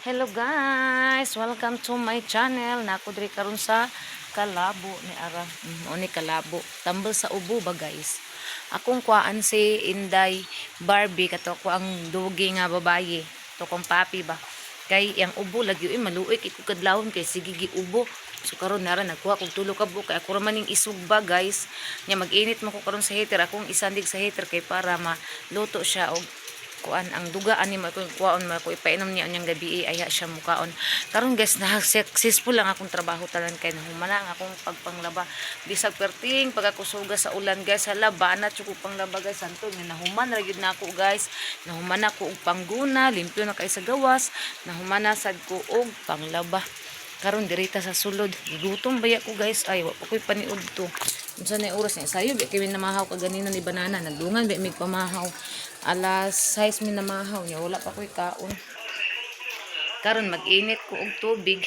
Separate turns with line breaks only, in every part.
Hello guys, welcome to my channel. Nako diri karon sa Kalabo ni Ara. O ni Kalabo. Tambal sa ubo ba guys? Akong kuan si Inday Barbie kato ko ang dugi nga babaye. To kong papi ba. Kay yang ubo lagi maluik iko kadlawon kay sige gi ubo. So karon nara nagkuha kog tulo ka buok kay ako ra maning isugba guys. Nya mag-init mo ko karon sa heater akong isandig sa heater kay para maluto siya og kuan ang dugaan ni mo kuan mo ko ipainom niya unyang gabi ay siya mukaon karon guys na successful lang akong trabaho tanan kay humana ang akong pagpanglaba bisag perting pagakusuga sa ulan guys hala bana chuko panglaba guys santo nga nahuman ra gyud nako guys nahuman ako og pangguna limpyo na kay sa gawas nahuman sad ko og panglaba karon dirita sa sulod gigutom baya ko guys ay wa koy paniud to unsa na oras ni sayo bi kay namahaw ka ganina ni banana nagdungan bi mig pamahaw alas 6 min namahaw nya wala pa koy kaon karon mag-init ko og tubig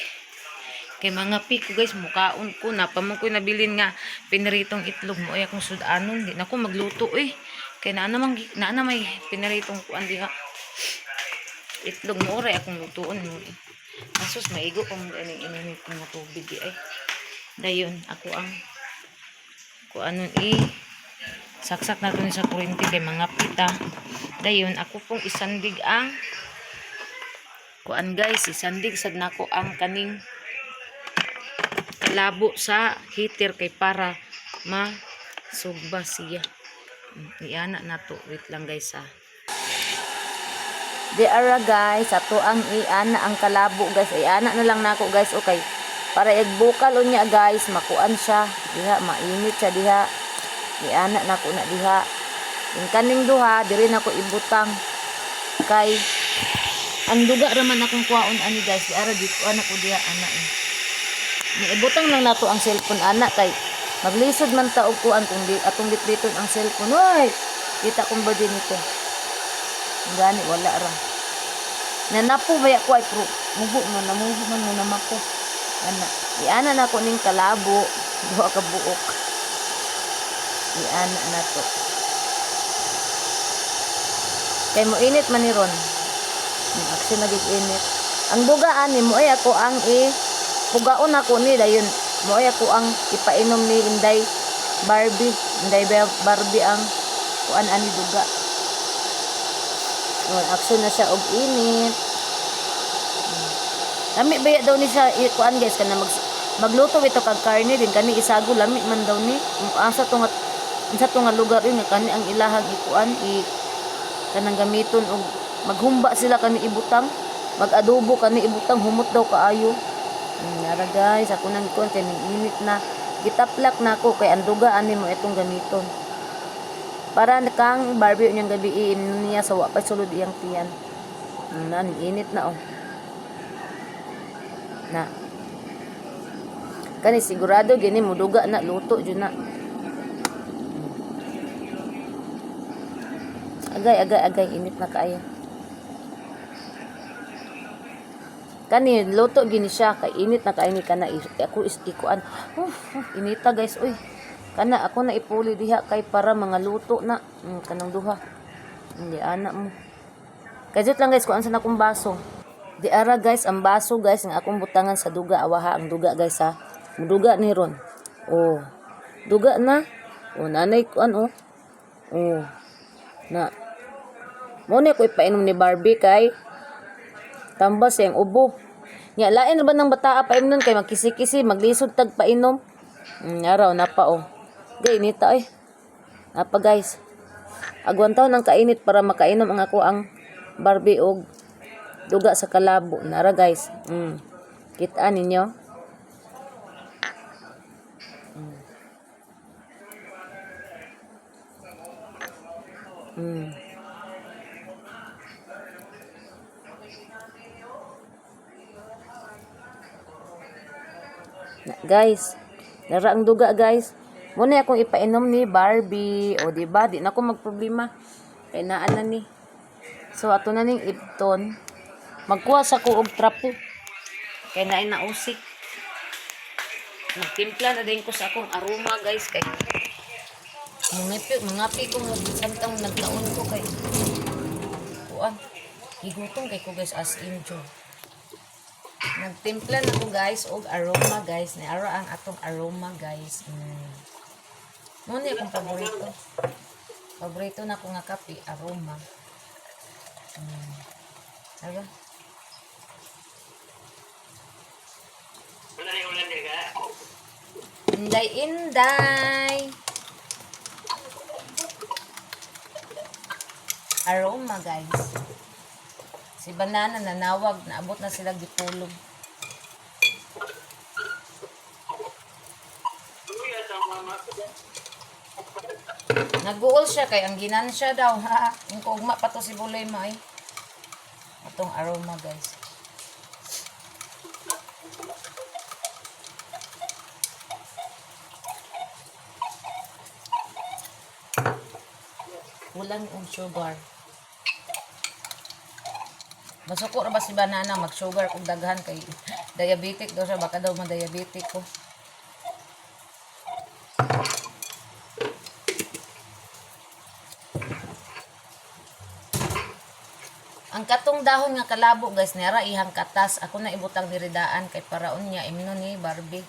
kay mga ko guys mukaon ko na pa man koy nabilin nga piniritong itlog mo ay akong sudanon di na ko magluto kay naa na may piniritong kuan diha itlog mo oray akong lutuon mo asus maigo pa mo ining init nga tubig ay dayon ako ang kuanon saksak nato ni sa kuryente kay mga pita dayon ako pong isandig ang kuan guys isandig sad nako ang kaning kalabo sa heater kay para masugba siya iana nato wait lang guys Di ara guys, ato ang iana ang kalabo guys. Iana na lang nako guys, okay. Para igbukal unya guys, makuan siya. Diha mainit siya diha. Iana nako na diha. Yung kaning duha, diri nako ibutang kay ang duga raman akong kuwaon ani guys. Di ara dito ana ko diha ana Ni ibutang lang nato ang cellphone ana kay maglisod man ta og kuan kung di atong bitbiton ang cellphone. Oy, kita kung ba din ito. Gani wala ra nanapo baya ko ay pro mubo man namubo man mo namako ana iana na ko ning kalabo duha ka buok iana na to kay mo init man ni ron action na init ang dugaan ni mo ay ako ang pugaon ako ni dayon mo ay ako ang ipainom ni Inday Barbie ang kuan ani duga action na siya og init. Lami baya daw ni siya kuan guys kana magluto ito kag karne din kani isago lami man daw ni asa to nga lugar nga kani ang ilahang ikuan kanang gamiton og maghumba sila kani ibutang mag-adobo kani ibutang humot daw kaayo. Nara guys ako nang kuan kay init na gitaplak nako kay anduga ani mo itong gamiton. Para kang Barbie niyang gabi niya sa wa pa sulod iyang tiyan. Nan init na Na. Kani sigurado gini muduga na luto jud na. Agay init na kaayo. Kani luto gini siya kay init na kaayo ni kana ako ikuan. Inita guys oy. Kana ako na ipuli diha kay para mga luto na kanang duha hindi ana mo kajut lang guys kuan sa nakong baso di ara guys ang baso guys ang akong butangan sa duga awaha ang duga guys ha muduga ni ron duga na nanay kuan na mo ni ko ipainom ni Barbie kay tambas yang ubo nya lain ba nang bataa painom kay magkisi-kisi maglisod tag painom araw na pa gay nita apa guys agwan taon ang kainit para makainom ang ako ang Barbie og duga sa kalabo nara guys kita ninyo guys nara ang duga guys muna akong ipainom ni Barbie o diba di na ako magproblema kay naan na ni so ato na ning ipton magkuha sa ko og trapo kay naay nausik nagtimpla na din ko sa akong aroma guys kay mga pi ko samtang nagtaon ko kay kuan higutom kay ko guys as in jo Nagtimpla na ko guys og aroma guys. Ni ara ang atong aroma guys. Mo ni akong paborito. Paborito na ko nga kape, aroma. Aga. Inday, inday. Aroma guys. Si banana nanawag, naabot na sila gipulog. Nag-uol siya kay ang ginansya daw ha. Yung kugma pa to si Buloy mo ay. Itong aroma guys. Walang yung sugar. Masuko ra ba si banana mag-sugar kung daghan kay diabetic daw siya. Baka daw ma-diabetic ko. Ang katong dahon nga kalabo guys, nara ihang katas. Ako na ibutang niridaan kay paraon niya imno ni Barbie.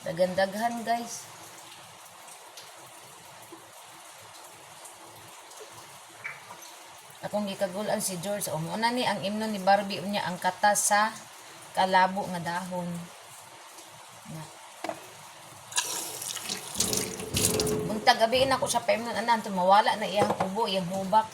Daghan-daghan guys. Akong gikagulan si George. Muna ni ang imno ni Barbie unya ang katas sa kalabo nga dahon. Na. Buntag gabiin ako sa paimnon anan mawala na iyang ubo, iyang hubak.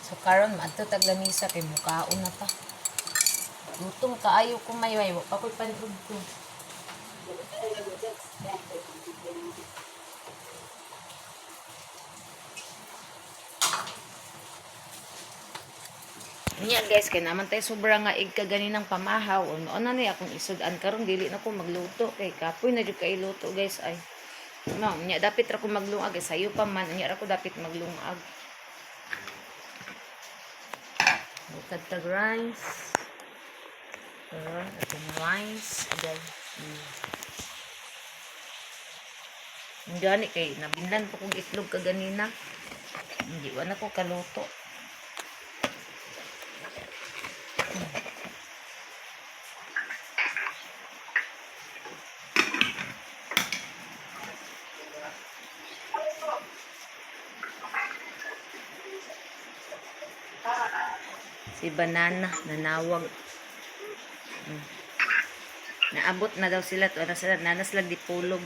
So karon madto tag lamisa kay mukaon na ta. Gutom kaayo ko mayway wa pa koy panog ko. Nya guys kay naman tay sobra nga ig kaganinang pamahaw. Ano na akong isud-an karon dili na ko magluto kay kapoy na jud kay luto guys ay. No, nya dapat ra ko maglungag sayo pa man nya ra ko dapat maglungag. Bukad rice. Itong rice. Again. Ang gani kay nabinlan po kong itlog kaganina. Hindi wala ko kaluto. Si banana nanawag. Naabot na daw sila to na sila nanas lang dipulog.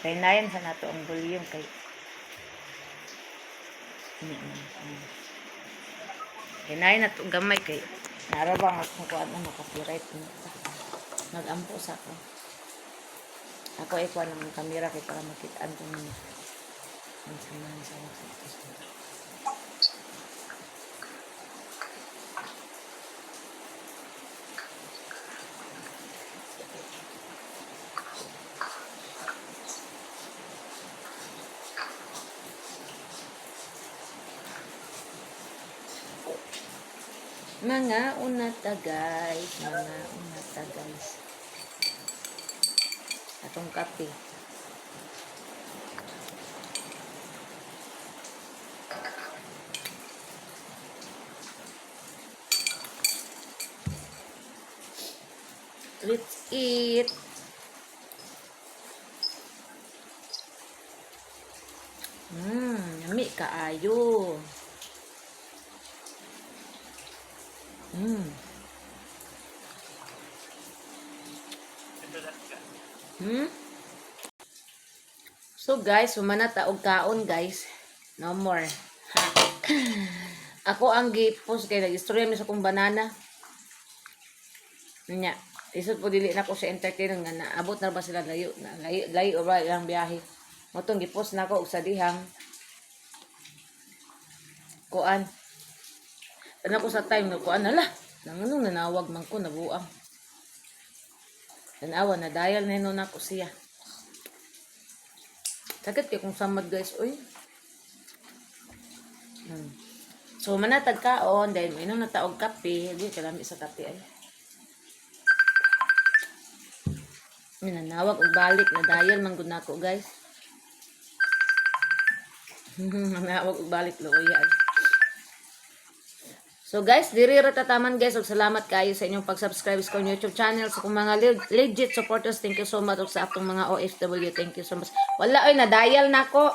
Kay nayan sa nato ang volume kay kay nayan nato gamay kay narabang akong kuan na copyright nag-ampo sa ako. Ako ay kuan ng kamera kay para makitaan ko niya. Ang samahan sa mga unata guys, atong kape. Let's eat. Yummy kaayo. So guys, humana ta og kaon guys. No more. Ako ang gi-post kay nag-istorya mi sa kong banana. Nya, isod po dili na ko sa entertainer nga naabot na ba sila layo ba ilang biyahe. Motong gi-post na ko og sa dihang kuan. Ano ko sa time no kuan ala. Nang anong nanawag man ko nabuang. Tanawa na dial na yun ako siya. Sakit kay kung samad guys, uy. So manatag kaon dahil may nung nataog kape, di kalami sa kape ay. Minanawag og balik na dial man gud nako guys. Manawag og balik luoy ay. So guys, diri ra tataman guys, ug salamat kayo sa inyong pag-subscribe sa akong YouTube channel, sa akong mga legit supporters. Thank you so much ug sa atong mga OFW. Thank you so much. Wala oy na dial nako.